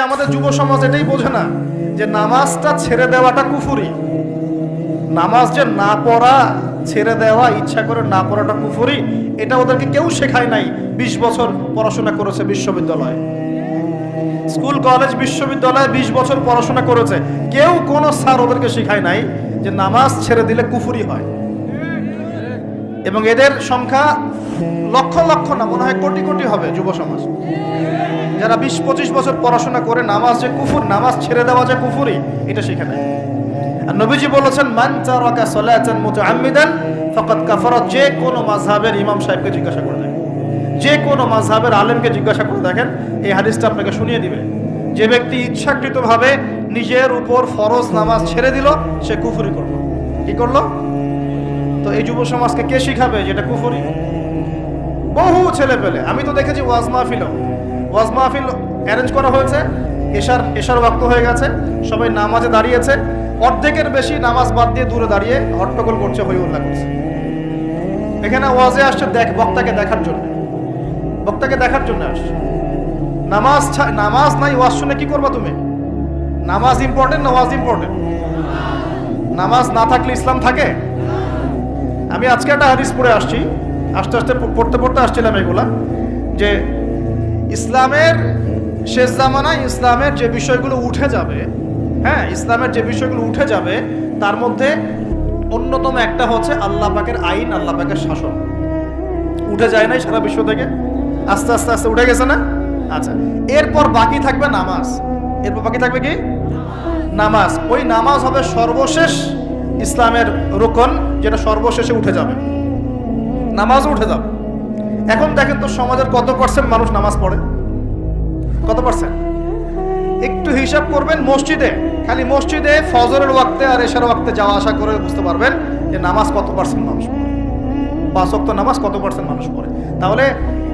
আমাদের যুব সমাজ এটাই বোঝে না যে নামাজটা ছেড়ে দেওয়াটা কুফরি। নামাজ যে না পড়া, ছেড়ে দেওয়া, ইচ্ছা করে না পড়াটা কুফরি, এটা ওদেরকে কেউ শেখায় নাই। 20 বছর পড়াশোনা করেছে বিশ্ববিদ্যালয়ে, স্কুল কলেজ বিশ্ববিদ্যালয়ে 20 বছর পড়াশোনা করেছে, কেউ কোনো স্যার ওদেরকে শেখায় নাই যে নামাজ ছেড়ে দিলে কুফরি হয়। এবং এদের সংখ্যা লক্ষ লক্ষ না, মনে হয় কোটি কোটি হবে যুব সমাজ, যারা 20-25 বছর পড়াশোনা করে নামাজ যে কুফর, নামাজ ছেড়ে দেওয়া যে কুফরি, এটা শেখে নাই। আর নবীজি বলেছেন, মান তারাকা সালাতান মুতাআম্মিদান ফাকাদ কাফারা। যে কোনো মাযহাবের ইমাম সাহেবকে জিজ্ঞাসা করে দেখেন, যে কোনো মাযহাবের আলেমকে জিজ্ঞাসা করে দেখেন, এই হাদিসটা আপনাকে শুনিয়ে দিবে। যে ব্যক্তি ইচ্ছাকৃতভাবে নিজের উপর ফরজ নামাজ ছেড়ে দিল, সে কুফরি করলো। কি করলো? তো এই যুব সমাজকে কে শিখাবে যেটা কুফরি? বহু ছেলে পেলে আমি তো দেখেছি ওয়াজ মাহফিল অ্যারেঞ্জ করা হয়েছে, এশার ওয়াক্ত হয়ে গেছে, সবাই নামাজে দাঁড়িয়েছে, অর্ধেকের বেশি নামাজ বাদ দিয়ে দূরে দাঁড়িয়ে হট্টগোল করছে, হই উল্লাহ করছে। এখানে ওয়াজে আসছে বক্তাকে দেখার জন্য আসছে। নামাজ নাই, ওয়াজ শুনে কি করবা তুমি? নামাজ ইম্পর্টেন্ট না ওয়াজ ইম্পর্টেন্ট? নামাজ না থাকলে ইসলাম থাকে? আমি আজকে একটা হাদিস পড়ে আসছি, আস্তে পড়তে আসছিলাম এগুলা, যে ইসলামের শেষ জামানায় ইসলামের যে বিষয়গুলো উঠে যাবে, হ্যাঁ, ইসলামের যে বিষয়গুলো উঠে যাবে তার মধ্যে অন্যতম একটা হচ্ছে আল্লাহ পাকের আইন, আল্লাহ পাকের শাসন। উঠে যায় নাই সারা বিশ্ব থেকে? আস্তে আস্তে উঠে গেছে না? আচ্ছা, এরপর বাকি থাকবে নামাজ। এরপর বাকি থাকবে কি? নামাজ। ওই নামাজ হবে সর্বশেষ ইসলামের রুকন, যেটা সর্বশেষে উঠে যাবে, নামাজও উঠে যাবে। এখন দেখেন তো সমাজের কত পার্সেন্ট মানুষ নামাজ পড়ে? কত পার্সেন্ট? একটু হিসাব করবেন, খালি মসজিদে ফজরের ওয়াক্তে আর এশার ওয়াক্তে যাওয়া আসা করে বুঝতে পারবেন যে নামাজ কত পার্সেন্ট মানুষ পড়ে, 5 ওয়াক্ত নামাজ কত পার্সেন্ট মানুষ পড়ে। তাহলে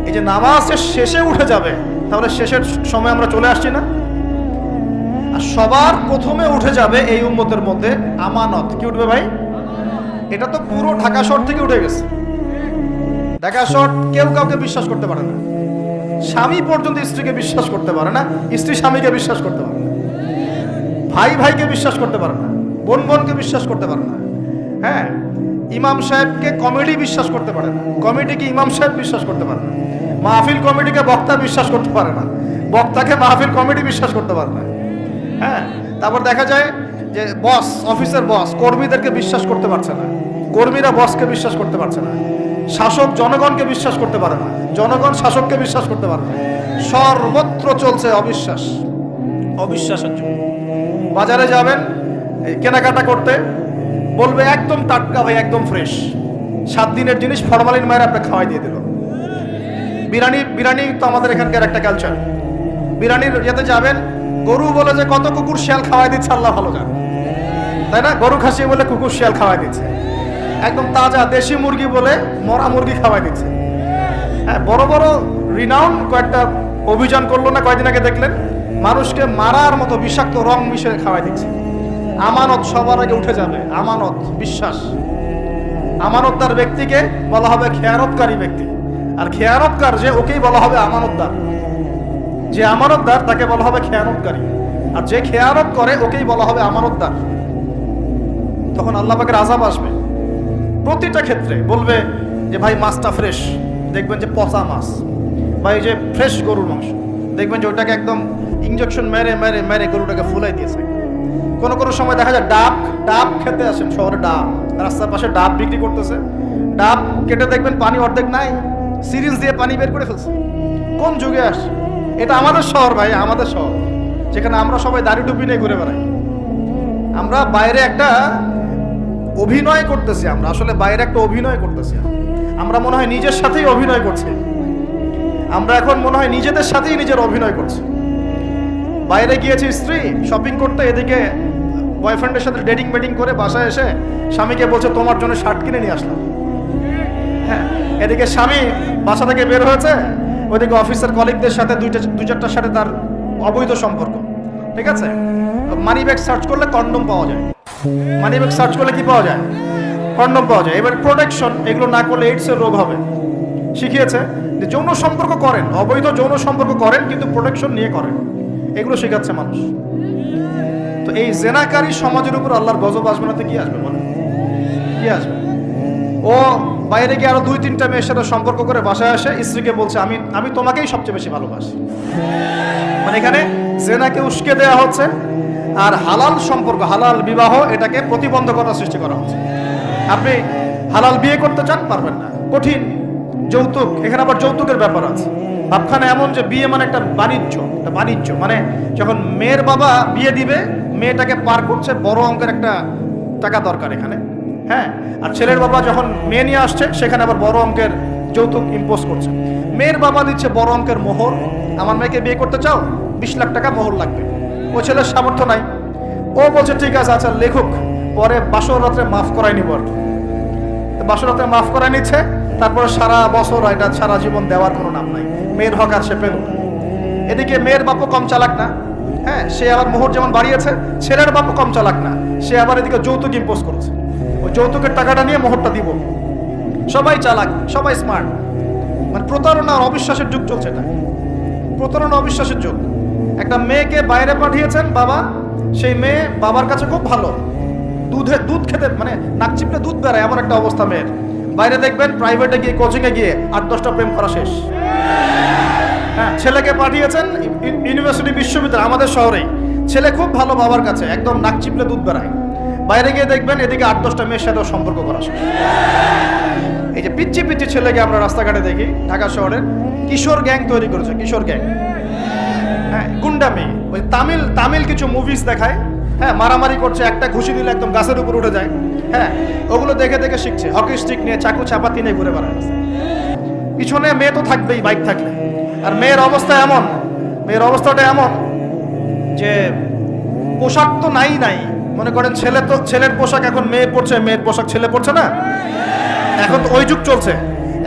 এই যে নামাজ শেষে উঠে যাবে, তাহলে শেষের সময় আমরা চলে আসছি না? আর সবার প্রথমে উঠে যাবে এই উম্মতের মধ্যে আমানত। কি উঠবে ভাই? এটা তো পুরো ঢাকা শহর থেকে উঠে গেছে। ঢাকা শহর কেউ কাউকে বিশ্বাস করতে পারে না, স্বামী পর্যন্ত স্ত্রীকে বিশ্বাস করতে পারে না, স্ত্রী স্বামীকে বিশ্বাস করতে পারে না, ভাই ভাইকে বিশ্বাস করতে পারে না, বোন বোনকে বিশ্বাস করতে পারে না। হ্যাঁ, ইমাম সাহেবকে কমিটি বিশ্বাস করতে পারে না, কমিটিকে ইমাম সাহেব বিশ্বাস করতে পারে না, মাহফিল কমিটিকে বক্তা বিশ্বাস করতে পারে না, বক্তাকে মাহফিল কমিটি বিশ্বাস করতে পারে না। হ্যাঁ, তারপর দেখা যায় যে বস, অফিসের বস কর্মীদেরকে বিশ্বাস করতে পারছে না, কর্মীরা বসকে বিশ্বাস করতে পারছে না, শাসক জনগণকে বিশ্বাস করতে পারে না, জনগণ শাসককে বিশ্বাস করতে পারে না। সর্বত্র চলছে অবিশ্বাসের যুগ। বাজারে যাবেন কেনাকাটা করতে, বলবে একদম টাটকা ভাই, একদম ফ্রেশ, 7 দিনের জিনিস ফরমালিন মায়ের আপনাকে খাওয়াই দিয়ে দিল। বিরিয়ানি তো আমাদের এখানকার একটা কালচার। বিরিয়ানির ইয়েতে যাবেন, গরু বলে যে কত কুকুর শিয়াল খাওয়াই দিচ্ছে আল্লাহ ভালো জানে, তাই না? গরু খাসি বলে কুকুর শিয়াল খাওয়াই দিচ্ছে, একদম তাজা দেশি মুরগি বলে মরা মুরগি খাওয়াই দিচ্ছে। হ্যাঁ, বড় বড় রিনাউন কয়েকটা অভিযান করলো না কয়েকদিন আগে, দেখলেন মানুষকে মারার মতো বিষাক্ত রং মিশিয়ে খাওয়াই দিচ্ছে। আমানত সবার আগে উঠে যাবে, আমানত, বিশ্বাস। আমানতদার ব্যক্তিকে বলা হবে খেয়ানতকারী ব্যক্তি, আর খেয়ানতকার যে, ওকেই বলা হবে আমানতদার। যে আমানতদার তাকে বলা হবে খেয়ানতকারী, আর যে খেয়ানত করে ওকেই বলা হবে আমানতদার। তখন আল্লাহ পাকের আযাব আসবে প্রতিটা ক্ষেত্রে। বলবে যে ভাই মাছটা ফ্রেশ, দেখবেন যে পচা মাছ, বা এই যে ফ্রেশ গরুর মাংস, দেখবেন যে ওটাকে একদম ইঞ্জেকশন মেরে গরুটাকে ফুলাই দিয়েছে। কোনো সময় দেখা যায় ডাব খেতে আসেন শহরে, ডাব রাস্তার পাশে ডাব বিক্রি করতেছে, ডাব কেটে দেখবেন পানি অর্ধেক নাই, সিরিঞ্জ দিয়ে পানি বের করে ফেলছে। কোন যুগে আসে? এটা আমাদের শহর ভাই, আমাদের শহর, যেখানে আমরা সবাই দাড়ি টুপি নিয়ে ঘুরে বেড়াই। আমরা বাইরে একটা অভিনয় করতেছি, আমরা আসলে বাইরে একটা অভিনয় করতেছি। আমরা মনে হয় নিজের সাথেই অভিনয় করছি, আমরা এখন মনে হয় নিজেদের সাথেই নিজের অভিনয় করছি। বাইরে গিয়েছি স্ত্রী শপিং করতে, এদিকে বয়ফ্রেন্ডের সাথে ডেটিং করে বাসায় এসে স্বামীকে বলছে তোমার জন্য শার্ট কিনে নিয়ে আসলাম। হ্যাঁ, এদিকে স্বামী বাসা থেকে বের হয়েছে, ওইদিকে অফিসের কলিগদের সাথে দুই চারটার সাথে তার অবৈধ সম্পর্ক। ঠিক আছে, মানি ব্যাগ সার্চ করলে কন্ডম পাওয়া যায়, মানি ব্যাগ সার্চ করলে কি পাওয়া যায়? কন্ডম পাওয়া যায়। এবার প্রোটেকশন, এগুলো না করলে এইডসের রোগ হবে। শিখিয়েছে যে যৌন সম্পর্ক করেন, অবৈধ যৌন সম্পর্ক করেন, কিন্তু প্রোটেকশন নিয়ে করেন। এগুলো শেখাচ্ছে মানুষ। তো এই জেনাকারী সমাজের উপর আল্লাহর গজব আসবে না তো কি আসবে বলেন? কি আসবে? ও বাইরে গিয়ে আরো 2-3টা মেয়ের সাথে সম্পর্ক করে বাসায় আসে, স্ত্রীকে বলছে আমি তোমাকেই সবচেয়ে বেশি ভালোবাসি। মানে এখানে জেনাকে উস্কে দেওয়া হচ্ছে, আর হালাল সম্পর্ক, হালাল বিবাহ, এটাকে প্রতিবন্ধকতা সৃষ্টি করা হচ্ছে। আপনি হালাল বিয়ে করতে চান, পারবেন না, কঠিন। যৌতুক, এখানে আবার যৌতুকের ব্যাপার আছে। ভাবখানা এমন যে বিয়ে মানে একটা বাণিজ্য, মানে যখন মেয়ের বাবা বিয়ে দিবে, মেয়েটাকে পার করছে, বড় অঙ্কের একটা টাকা দরকার এখানে, হ্যাঁ। আর ছেলের বাবা যখন মেয়ে নিয়ে আসছে, সেখানে আবার বড় অঙ্কের যৌতুক ইম্পোজ করছে। মেয়ের বাবা দিচ্ছে বড় অঙ্কের মোহর, আমার মেয়েকে বিয়ে করতে চাও, 20 লাখ টাকা মোহর লাগবে। ও ছেলের সামর্থ্য নাই, ও বলছে ঠিক আছে, আচ্ছা লেখুক, পরে বাসর রাত্রে মাফ করাই নিব আর কি। বাসর রাত্রে মাফ করাই নিচ্ছে, তারপরে সারা বছর, এটা সারা জীবন দেওয়ার কোনো নাম নাই। মেয়ের হক আর সে পেল। এদিকে মেয়ের বাপও কম চালাক না, হ্যাঁ, সে আবার মোহর যেমন বাড়িয়েছে, ছেলের বাপও কম চালাক না, সে আবার এদিকে যৌতুক ইম্পোজ করেছে। ওই যৌতুকের টাকাটা নিয়ে মোহরটা দিব। সবাই চালাক, সবাই স্মার্ট। মানে প্রতারণা আর অবিশ্বাসের যুগ চলছে। এটা প্রতারণা, অবিশ্বাসের যুগ। একটা মেয়েকে বাইরে পাঠিয়েছেন বাবা, সেই মেয়ে বাবার কাছে খুব ভালো, দুধ খেতে মানে নাক চিপলে দুধ বেড়ায়, এমন একটা অবস্থা মেয়ের। বাইরে দেখবেন প্রাইভেটে গিয়ে, কোচিংয়ে গিয়ে 8-10টা প্রেম করা শেষ। হ্যাঁ, ছেলেকে পাঠিয়েছেন ইউনিভার্সিটি, বিশ্ববিদ্যালয়, আমাদের শহরেই। ছেলে খুব ভালো বাবার কাছে, একদম নাক চিপলে দুধ বেড়ায়। বাইরে গিয়ে দেখবেন এদিকে 8-10টা মেয়ের সাথেও সম্পর্ক করা শেষ। এই যে পিচ্ছি ছেলেকে আমরা রাস্তাঘাটে দেখি, ঢাকা শহরের কিশোর গ্যাং তৈরি করেছে, কিশোর গ্যাং। হ্যাঁ, গুন্ডামি। ওই তামিল কিছু মুভিজ দেখায়, হ্যাঁ, মারামারি করছে, একটা ঘুষি দিলে একদম গাছের উপর উঠে যায়। হ্যাঁ, ওগুলো দেখে শিখছে, হকি স্টিক নিয়ে, চাকু চাপাতি নিয়ে ঘুরে বেড়ায়। পিছনে মেয়ে তো থাকবেই বাইক থাকলে। আর মেয়ের অবস্থাটা এমন যে পোশাক তো নাই। মনে করেন ছেলের পোশাক এখন মেয়ে পরছে, মেয়ের পোশাক ছেলে পরছে না, এখন তো ওই যুগ চলছে।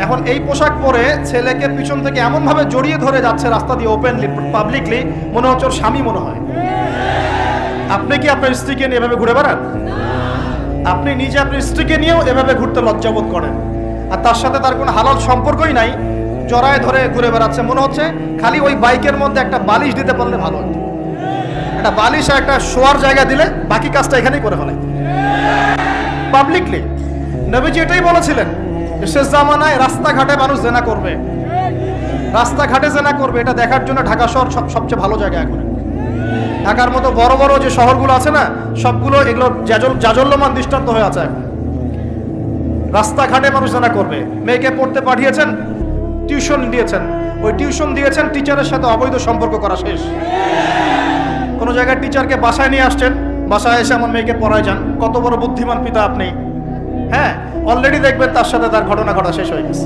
এখন এই পোশাক পরে ছেলেকে পিছন থেকে এমন ভাবে জড়িয়ে ধরে যাচ্ছে রাস্তা দিয়ে, ওপেনলি, পাবলিকলি, মনে হচ্ছে ওর স্বামী মনে হয়। আপনি কি আপনার স্ত্রীকে নিয়ে এভাবে ঘুরে বেড়ান? আপনি নিজে আপনার স্ত্রীকে নিয়েও এভাবে ঘুরতে লজ্জাবোধ করেন, আর তার সাথে তার কোনো হালাল সম্পর্কই নাই, জড়ায় ধরে ঘুরে বেড়াচ্ছে। মনে হচ্ছে খালি ওই বাইকের মধ্যে একটা বালিশ দিতে পারলে ভালো হতো, একটা বালিশ আর একটা শোয়ার জায়গা দিলে বাকি কাজটা এখানেই করে ফেলে পাবলিকলি। নবীজি এটাই বলেছিলেন, শেষ জামানায় রাস্তাঘাটে মানুষ জেনা করবে, এটা দেখার জন্য ঢাকা শহর সবচেয়ে ভালো জায়গা। এখন ঢাকার মতো বড় বড় যে শহরগুলো আছে না, সবগুলো এগুলো জাজল্যমান দৃষ্টান্ত হয়ে আছে। রাস্তাঘাটে মানুষ জেনা করবে। মেয়েকে পড়তে পাঠিয়েছেন, টিউশন দিয়েছেন, টিচারের সাথে অবৈধ সম্পর্ক করা শেষ। কোনো জায়গায় টিচারকে বাসায় নিয়ে আসছেন, বাসায় এসে আমার মেয়েকে পড়ায় যান। কত বড় বুদ্ধিমান পিতা আপনি! হ্যাঁ, অলরেডি দেখবেন তার সাথে তার ঘটনা ঘটা শেষ হয়ে গেছে।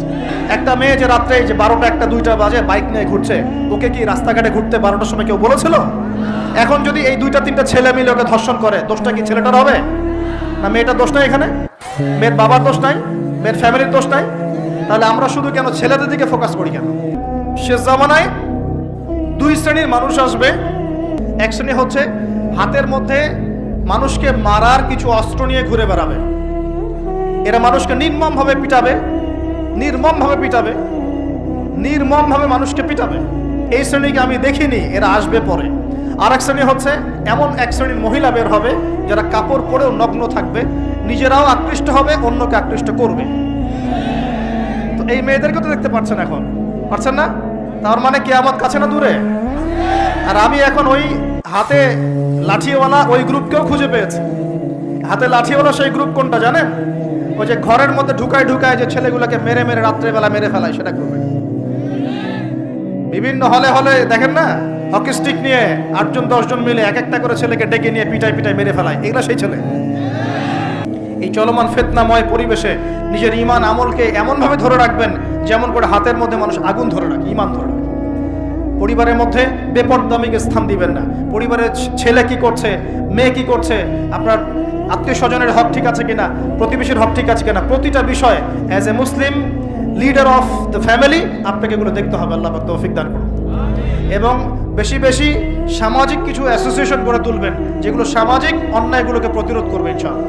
একটা মেয়ে যে রাত্রে, যে 12টা 1টা 2টা বাজে বাইক নিয়ে ঘুরছে, ওকে কি রাস্তাঘাটে ঘুরতে 12টার সময় কেউ বলেছিল? এখন যদি এই 2টা 3টা ছেলে মিলে ওকে ধর্ষণ করে, দোষটা কি ছেলেটার হবে না মেয়েটার দোষ নাই? এখানে মেয়ের বাবার দোষ নাই, মেয়ের ফ্যামিলির দোষ নাই? তাহলে আমরা শুধু কেন ছেলেদের দিকে ফোকাস করি কেন? শেষ জামানায় 2 শ্রেণীর মানুষ আসবে। এক শ্রেণী হচ্ছে হাতের মধ্যে মানুষকে মারার কিছু অস্ত্র নিয়ে ঘুরে বেড়াবে। এরা মানুষকে নির্মমভাবে মানুষকে পিটাবে। এই শ্রেণীকে আমি দেখিনি, এরা আসবে পরে। আর এক শ্রেণী হচ্ছে এমন এক শ্রেণীর মহিলা বের হবে, যারা কাপড় পরেও নগ্ন থাকবে, নিজেরাও আকৃষ্ট হবে, অন্যকে আকৃষ্ট করবে। তো এই মেয়েদেরকে তো দেখতে পাচ্ছেন, এখন পাচ্ছেন না? তার মানে কিয়ামত কাছে না দূরে? আর আমি এখন ওই হাতে লাঠিওয়ালা ওই গ্রুপকেও খুঁজে পেয়েছি। হাতে লাঠিওয়ালা সেই গ্রুপ কোনটা জানেন? ওই যে ঘরের মধ্যে ঢুকায় যে ছেলেগুলোকে মেরে রাত্রেবেলা মেরে ফেলায়, সেটা করবে। বিভিন্ন হলে দেখেন না, হকি স্টিক নিয়ে 8জন 10জন মিলে এক একটা করে ছেলেকে ডেকে নিয়ে পিটাই মেরে ফেলায়, এগুলা সেই ছেলে। এই চলমান ফিতনাময় পরিবেশে নিজের ঈমান আমলকে এমনভাবে ধরে রাখবেন যেমন করে হাতের মধ্যে মানুষ আগুন ধরে রাখে, ঈমান ধরে রাখে। পরিবারের মধ্যে বেপরদামিকে স্থান দিবেন না। পরিবারের ছেলে কি করছে, মেয়ে কি করছে, আপনার আত্মীয় স্বজনের হক ঠিক আছে কিনা, প্রতিবেশীর হক ঠিক আছে কিনা, প্রতিটা বিষয় as a Muslim leader of the family আপনাকে এগুলো দেখতে হবে। আল্লাহ পাক তৌফিক দান করুন। এবং বেশি সামাজিক কিছু অ্যাসোসিয়েশন গড়ে তুলবেন, যেগুলো সামাজিক অন্যায়গুলোকে প্রতিরোধ করবে ইনশাআল্লাহ।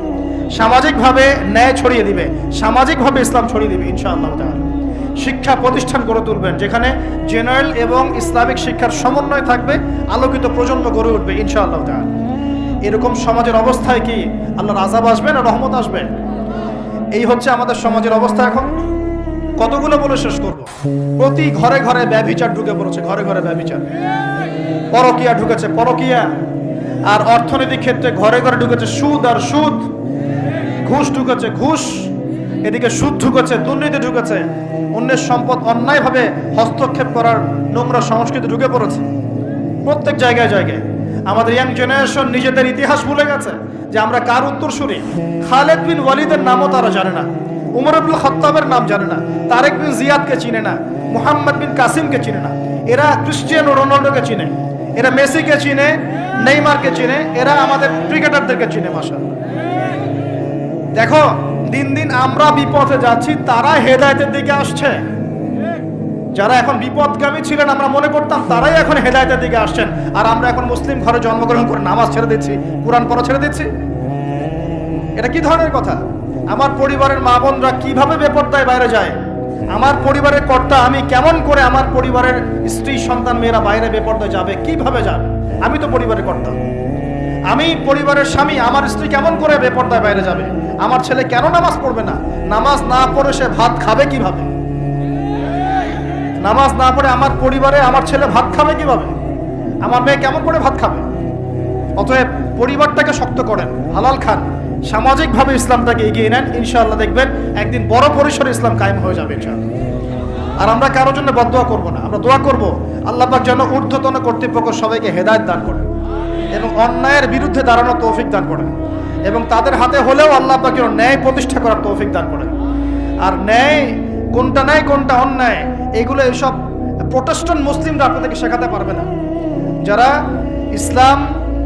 সামাজিকভাবে ন্যায় ছড়িয়ে দিবে, সামাজিকভাবে ইসলাম ছড়িয়ে দিবে ইনশাআল্লাহ তাআলা। শিক্ষা প্রতিষ্ঠান গড়ে তুলবেন, যেখানে জেনারেল এবং ইসলামিক শিক্ষার সমন্বয় থাকবে, আলোকিত প্রজন্ম গড়ে উঠবে ইনশাআল্লাহ তাআলা। এরকম সমাজের অবস্থায় কি আল্লাহর আযাব আসবে না রহমত আসবে? এই হচ্ছে আমাদের সমাজের অবস্থা। এখন কতগুলো বলে শেষ করব। প্রতি ঘরে ঘরে ব্যভিচার ঢুকে পড়েছে, ঘরে ঘরে ব্যভিচার, পরকিয়া ঢুকেছে, পরকিয়া। আর অর্থনৈতিক ক্ষেত্রে ঘরে ঘরে ঢুকেছে সুদ আর সুদ, ঘুষ ঢুকেছে ঘুষ, এদিকে সুদ ঢুকেছে, দুর্নীতি ঢুকেছে, অন্যের সম্পদ অন্যায়ভাবে হস্তক্ষেপ করার নোংরা সংস্কৃতি ঢুকে পড়েছে প্রত্যেক জায়গায় জায়গায়। আমাদের ইয়াং জেনারেশন নিজেদের ইতিহাস ভুলে গেছে, যে আমরা কার উত্তরসূরি। খালেদ বিন ওয়ালিদের নামও তারা জানে না, উমর ইবনুল খাত্তাবের নাম জানে না, তারেক বিন জিয়াদকে চিনে না, মুহাম্মদ বিন কাসিমকে চিনে না। এরা ক্রিস্টিয়ানো রোনাল্ডোকে চিনে, এরা মেসিকে চিনে, নেইমারকে চিনে, এরা আমাদের ক্রিকেটারদেরকে চিনে। মাশাআল্লাহ, দেখো দিন দিন আমরা বিপথে যাচ্ছি, তারা হেদায়েতের দিকে আসছে। যারা এখন বিপদগামী ছিলেন আমরা মনে করতাম, তারাই এখন হেদায়েতের দিকে আসছেন। আর আমরা এখন মুসলিম ঘরে জন্মগ্রহণ করে নামাজ ছেড়ে দিচ্ছি, কোরআন পড়া ছেড়ে দিচ্ছি। এটা কি ধরনের কথা? আমার পরিবারের মা বোনরা কিভাবে বেপরদায় বাইরে যায়? আমার পরিবারের কর্তা আমি কেমন করে আমার পরিবারের স্ত্রী সন্তান মেয়েরা বাইরে বেপরদায় যাবে? কিভাবে যাবে? আমি তো পরিবারের কর্তা, আমি পরিবারের স্বামী, আমার স্ত্রী কেমন করে বেপরদায় বাইরে যাবে? আমার ছেলে কেন নামাজ পড়বে না? নামাজ না পড়ে সে ভাত খাবে কিভাবে? নামাজ না পড়ে আমার পরিবারে আমার ছেলে ভাত খাবে কিভাবে? আমার মেয়ে কেমন করে ভাত খাবে? অতএব পরিবারটাকে শক্ত করেন, হালাল খান, সামাজিকভাবে ইসলামটাকে এগিয়ে নেন, ইনশাআল্লাহ দেখবেন একদিন বড় পরিসরে ইসলাম কায়েম হয়ে যাবে ইনশাআল্লাহ। আর আমরা কারোর জন্য বদদোয়া করব না, আমরা দোয়া করব আল্লাহ পাক যেন ঊর্ধ্বতন কর্তৃপক্ষ সবাইকে হেদায়েত দান করেন এবং অন্যায়ের বিরুদ্ধে দাঁড়ানোর তৌফিক দান করেন, এবং তাদের হাতে হলেও আল্লাহ পাক যেন ন্যায় প্রতিষ্ঠা করার তৌফিক দান করেন। আর ন্যায় কোনটা ন্যায় কোনটা অন্যায়, এগুলো এইসব প্রোটেস্ট্যান্ট মুসলিমরা আপনাদেরকে শেখাতে পারবে না। যারা ইসলাম,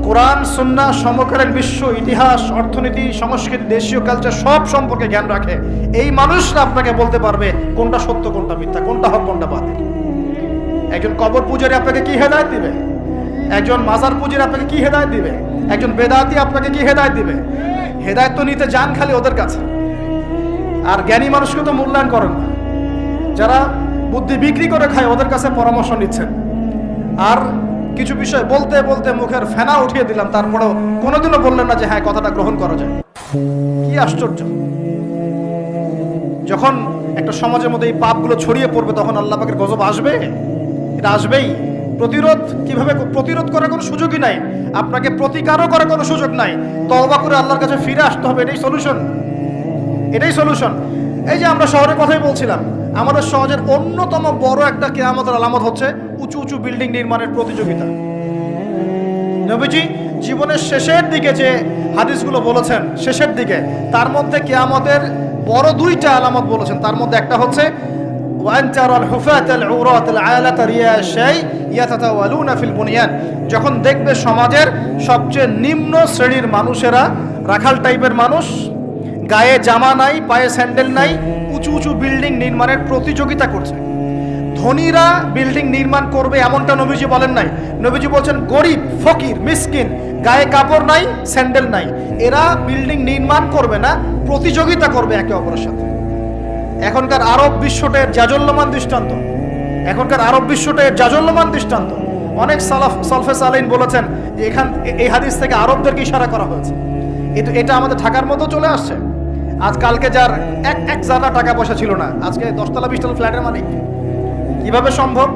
কোরআন, সুন্নাহ, সমকালীন বিশ্ব ইতিহাস, অর্থনীতি, সংস্কৃতি, দেশীয় কালচার সব সম্পর্কে জ্ঞান রাখে, এই মানুষরা আপনাকে বলতে পারবে কোনটা সত্য কোনটা মিথ্যা, কোনটা হক কোনটা বাতিল। একজন কবর পূজারী আপনাকে কি হেদায়েত দিবে? একজন মাজার পূজারী আপনাকে কি হেদায়েত দিবে? একজন বেদাতি আপনাকে কি হেদায়েত দিবে? হেদায়েত তো নিতে যান খালি ওদের কাছে, আর জ্ঞানী মানুষকে তো মূল্যায়ন করেন না। যারা বুদ্ধি বিক্রি করে খায় ওদের কাছে পরামর্শ নিচ্ছেন। আর কিছু বিষয় বলতে বলতে মুখের ফেনা উঠিয়ে দিলাম, তারপরেও কোনোদিনও বললেন না যে হ্যাঁ কথাটা গ্রহণ করা যায়। কি আশ্চর্য! যখন একটা সমাজের মধ্যে এই পাপগুলো ছড়িয়ে পড়বে তখন আল্লাহ পাকের গজব আসবে, এটা আসবেই। কিভাবে প্রতিরোধ করার কোনো সুযোগই নাই, আপনাকে প্রতিকারও করার কোনো সুযোগ নাই। তওবা করে আল্লাহর কাছে ফিরে আসতে হবে, এটাই সলিউশন, এটাই সলিউশন। এই যে আমরা শহরের কথাই বলছিলাম, আমাদের সমাজের অন্যতম বড় একটা কিয়ামতের আলামত হচ্ছে উঁচু উঁচু বিল্ডিং নির্মাণের প্রতিযোগিতা। নবীজি জীবনের শেষের দিকে যে হাদিসগুলো বলেছেন, শেষের দিকে, তার মধ্যে কিয়ামতের বড় দুইটা আলামত বলেছেন। তার মধ্যে একটা হচ্ছে যখন দেখবে সমাজের সবচেয়ে নিম্ন শ্রেণীর মানুষেরা, রাখাল টাইপের মানুষ, গায়ে জামা নাই, পায়ে স্যান্ডেল নাই, উঁচু উঁচু বিল্ডিং নির্মাণের প্রতিযোগিতা করছে। ধনীরা বিল্ডিং নির্মাণ করবে এমনটা নবীজি বলেন নাই। নবীজি বলছেন গরিব, ফকির, মিসকিন, গায়ে কাপড় নাই, স্যান্ডেল নাই, এরা বিল্ডিং নির্মাণ করবে না, প্রতিযোগিতা করবে একে অপরের সাথে। এখনকার আরব বিশ্বটের জাজল্যমান দৃষ্টান্ত, এখনকার আরব বিশ্বটের জাজল্যমান দৃষ্টান্ত। অনেক সালফে সালেহিন বলেছেন যে এই হাদিস থেকে আরবদেরকে ইশারা করা হয়েছে। এটা আমাদের ঢাকার মতো চলে আসছে। কালকে যার এক জায়গা টাকা পয়সা ছিল না, আজকে 10 তলা 20 তলা ফ্ল্যাটের মালিক। কিভাবে সম্ভব?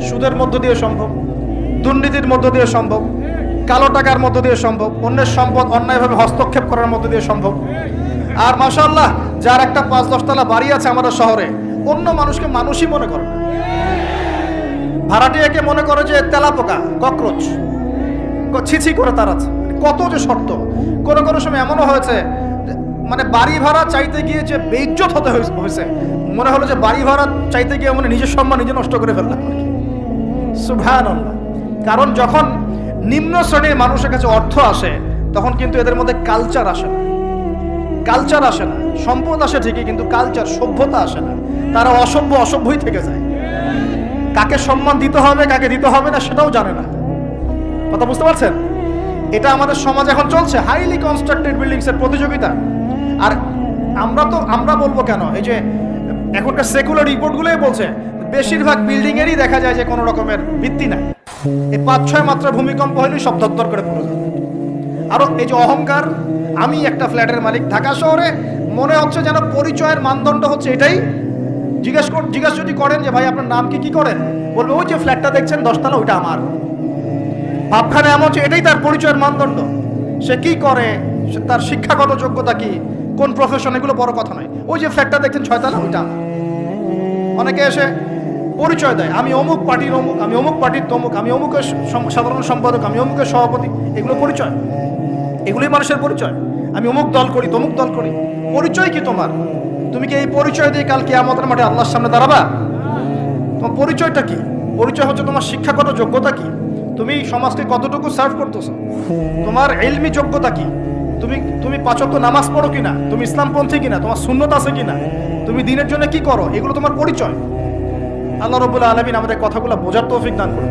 সুদের মধ্য দিয়ে সম্ভব, দুর্নীতির মধ্য দিয়ে সম্ভব, কালো টাকার মধ্য দিয়ে সম্ভব, অন্যের সম্পদ অন্যায়ভাবে হস্তক্ষেপ করার মধ্য দিয়ে সম্ভব। আর মাশাআল্লাহ, যার একটা 5-10 তলা বাড়ি আছে আমাদের শহরে, অন্য মানুষকে মানুষই মনে করে না, ভাড়াটিয়াকে মনে করে যে তেলাপোকা, ককরোচ, ছিছি করে তার আছে। কত যে শর্ত! কোনো কোনো সময় এমনও হয়েছে, মানে বাড়ি ভাড়া চাইতে গিয়ে যে বেইজ্জত হতে হয়েছে, মনে হলো যে বাড়ি ভাড়া চাইতে গিয়ে মানে নিজের সম্মান নিজে নষ্ট করে ফেললাম। সুবহানাল্লাহ। কারণ যখন নিম্ন শ্রেণীর মানুষের কাছে অর্থ আসে তখন কিন্তু এদের মধ্যে কালচার আসে না, কালচার আসে না। সম্পদ আসে ঠিকই, কিন্তু কালচার, সভ্যতা আসে না। তারা অসভ্যই থেকে যায়। কাকে সম্মান দিতে হবে কাকে দিতে হবে না সেটাও জানে না। কথা বুঝতে পারছেন? এটা আমাদের সমাজ এখন চলছে, হাইলি কনস্ট্রাক্টেড বিল্ডিংস এর প্রতিযোগিতা। আর আমরা বলবো কেন, এই যে এখনকার সেকুলার রিপোর্টগুলোই বলছে বেশিরভাগ বিল্ডিং এরই দেখা যায় যে কোনো রকমের ভিত্তি নাই। এই 5-6 মাত্রা ভূমিকম্প হলেই সব ধর করে পড়ে যাবে। আরো এই যে অহংকার, আমি একটা ফ্ল্যাটের মালিক, ঢাকা শহরে মনে হচ্ছে যেন পরিচয়ের মানদণ্ড হচ্ছে এটাই। জিজ্ঞাসা যদি করেন যে ভাই আপনার নাম কি করেন, বলবে ওই যে ফ্ল্যাটটা দেখছেন 10 তলা ওইটা আমার। ভাবখানে এমন হচ্ছে এটাই তার পরিচয়ের মানদণ্ড। সে কি করে, তার শিক্ষাগত যোগ্যতা কি, কোন প্রফেশন, এগুলো বড় কথা নয়। ওই যে ফ্ল্যাটটা দেখছেন 6 তলা ওইটা আমার। অনেকে এসে পরিচয় দেয়, আমি অমুক পার্টির অমুক, আমি অমুক পার্টির তমুক, আমি অমুকের সাধারণ সম্পাদক, আমি অমুকের সভাপতি। এগুলো পরিচয়, এগুলোই মানুষের পরিচয়। আমি অমুক দল করি, তমুক দল করি। পরিচয় কি তোমার? তুমি কি এই পরিচয় দিয়ে কাল কিয়ামতের মাঠে আল্লাহর সামনে দাঁড়াবা? তোমার পরিচয়টা কি? পরিচয় হচ্ছে তোমার শিক্ষাগত যোগ্যতা কি, তুমি সমাজকে কতটুকু সার্ভ করতেছো, তোমার ইলমি যোগ্যতা কি, তুমি 5 ওয়াক্ত নামাজ পড়ো কিনা, তুমি ইসলামপন্থী কিনা, তোমার সুন্নত আছে কিনা, তুমি দিনের জন্য কি করো, এগুলো তোমার পরিচয়। আল্লাহ রাব্বুল আলামিন আমাদের কথাগুলো বোঝার তৌফিক দান করুন।